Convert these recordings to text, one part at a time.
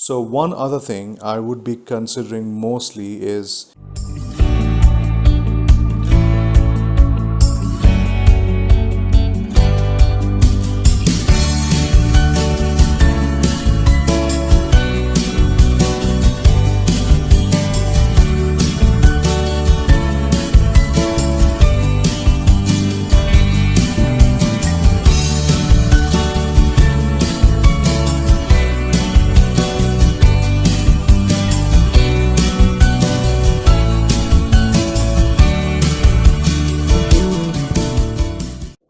So one other thing I would be considering mostly is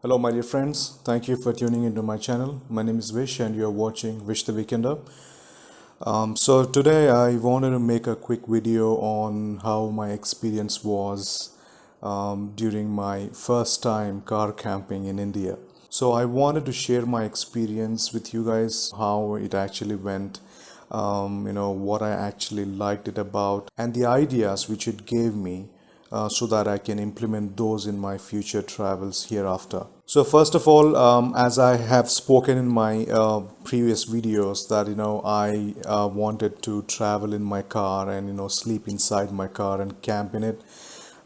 hello, my dear friends. Thank you for tuning into my channel. My name is Vish, and you're watching Vish the Weekender. So today I wanted to make a quick video on how my experience was during my first time car camping in India. So I wanted to share my experience with you guys, how it actually went, what I actually liked it about, and the ideas which it gave me so that I can implement those in my future travels hereafter. So first of all, as I have spoken in my previous videos that I wanted to travel in my car and sleep inside my car and camp in it.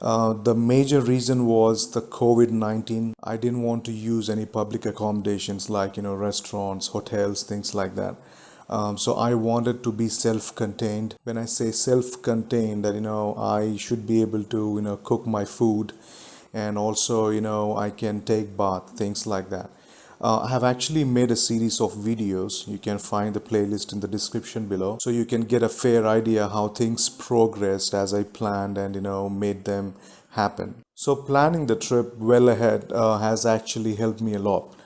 The major reason was the COVID-19. I didn't want to use any public accommodations like restaurants, hotels, things like that. So I wanted to be self-contained. When I say self-contained, that I should be able to cook my food, and also I can take bath, things like that. I have actually made a series of videos. You can find the playlist in the description below, so you can get a fair idea how things progressed as I planned and made them happen. So planning the trip well ahead has actually helped me a lot.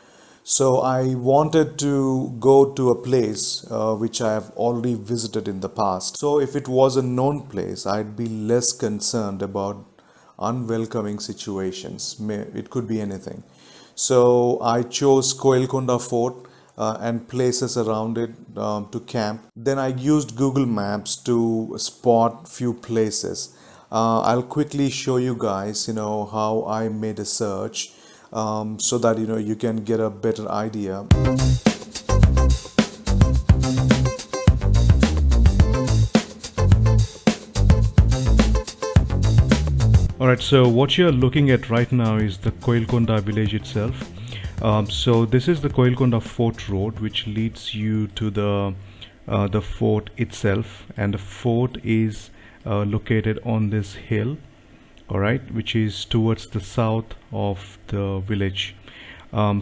So I wanted to go to a place which I have already visited in the past. So if it was a known place, I'd be less concerned about unwelcoming situations. It could be anything. So I chose Koilkonda Fort and places around it to camp. Then I used Google Maps to spot few places. I'll quickly show you guys, how I made a search so that you can get a better idea. Alright, so what you're looking at right now is the Koilkonda village itself. So this is the Koilkonda Fort Road, which leads you to the fort itself, and the fort is located on this hill, alright, which is towards the south of the village.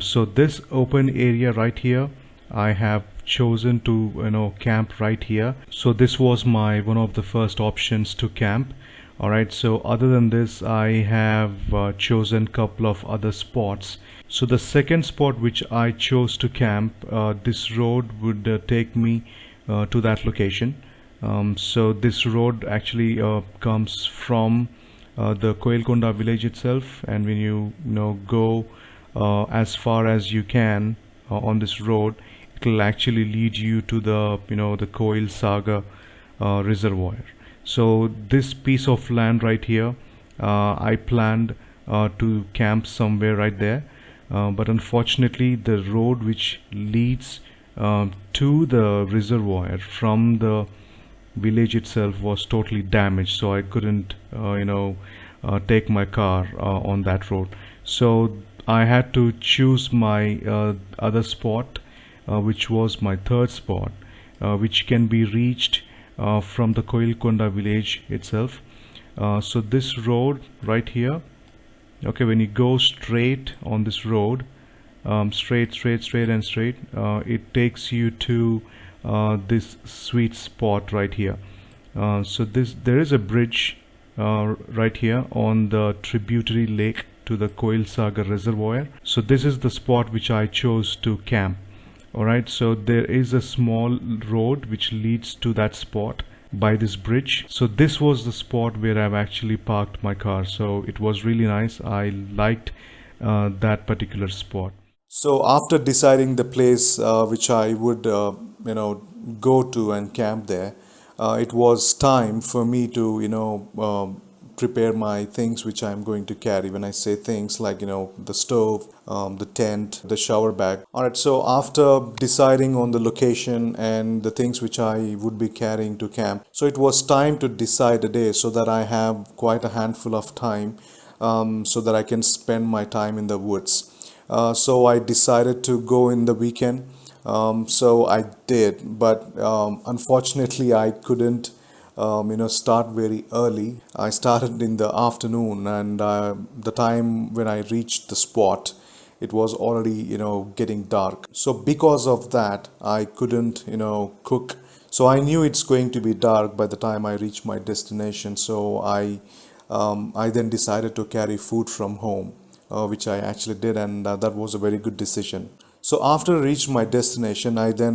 So this open area right here, I have chosen to camp right here. So this was my one of the first options to camp. Alright, so other than this, I have chosen couple of other spots. So the second spot which I chose to camp, this road would take me to that location. So this road actually comes from the Koilkonda village itself, and when you go as far as you can on this road, it will actually lead you to the the Koil Sagar reservoir. So this piece of land right here, I planned to camp somewhere right there, but unfortunately the road which leads to the reservoir from the village itself was totally damaged, so I couldn't take my car on that road. So I had to choose my other spot, which was my third spot, which can be reached from the Koilkonda village itself. So this road right here, okay, when you go straight on this road, straight, it takes you to this sweet spot right here. So there is a bridge right here on the tributary lake to the Koil Sagar reservoir. So this is the spot which I chose to camp. Alright, so there is a small road which leads to that spot by this bridge. So this was the spot where I've actually parked my car. So it was really nice. I liked that particular spot. So after deciding the place which I would go to and camp there, it was time for me to prepare my things which I'm going to carry. When I say things, like, the stove, the tent, the shower bag. Alright, so after deciding on the location and the things which I would be carrying to camp, so it was time to decide a day so that I have quite a handful of time, so that I can spend my time in the woods. So I decided to go in the weekend. So I did, but unfortunately I couldn't start very early. I started in the afternoon, and the time when I reached the spot, it was already getting dark. So because of that, I couldn't cook. So I knew it's going to be dark by the time I reached my destination. So I then decided to carry food from home, which I actually did, and that was a very good decision. So after I reached my destination, I then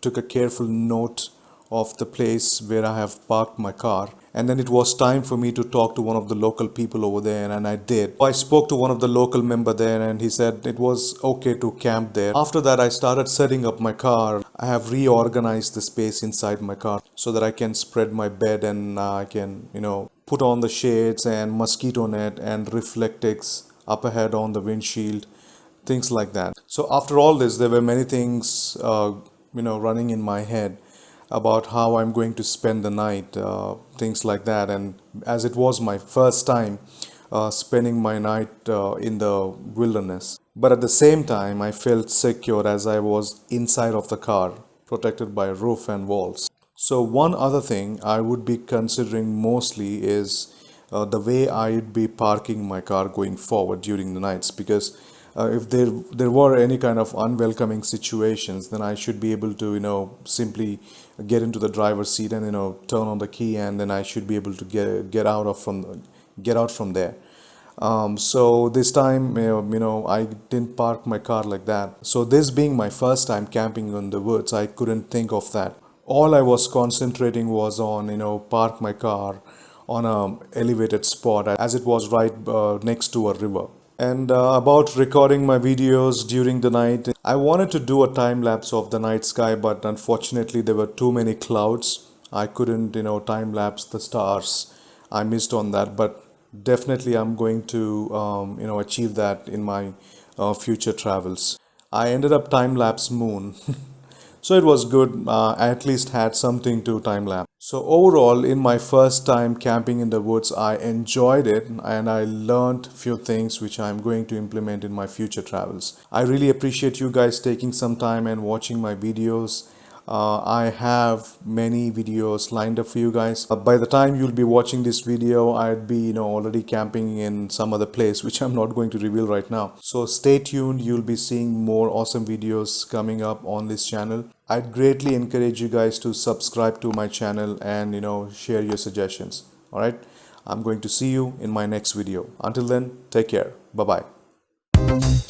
took a careful note of the place where I have parked my car. And then it was time for me to talk to one of the local people over there, and I did. I spoke to one of the local member there, and he said it was okay to camp there. After that, I started setting up my car. I have reorganized the space inside my car so that I can spread my bed, and I can, put on the shades and mosquito net and reflectix up ahead on the windshield, things like that. So after all this, there were many things running in my head about how I'm going to spend the night, things like that. And as it was my first time spending my night in the wilderness, but at the same time I felt secure as I was inside of the car, protected by roof and walls. So one other thing I would be considering mostly is the way I'd be parking my car going forward during the nights, because if there were any kind of unwelcoming situations, then I should be able to simply get into the driver's seat and turn on the key, and then I should be able to get out from there. So this time, I didn't park my car like that. So this being my first time camping in the woods, I couldn't think of that. All I was concentrating was on park my car on a elevated spot, as it was right next to a river. And about recording my videos during the night, I wanted to do a time lapse of the night sky, but unfortunately there were too many clouds. I couldn't time lapse the stars. I missed on that, but definitely I'm going to achieve that in my future travels. I ended up time lapse moon. So it was good. I at least had something to time lapse. So overall, in my first time camping in the woods, I enjoyed it, and I learned few things which I'm going to implement in my future travels. I really appreciate you guys taking some time and watching my videos. I have many videos lined up for you guys. By the time you'll be watching this video, I'd be already camping in some other place, which I'm not going to reveal right now. So stay tuned. You'll be seeing more awesome videos coming up on this channel. I'd greatly encourage you guys to subscribe to my channel and share your suggestions. All right, I'm going to see you in my next video. Until then, take care. Bye bye.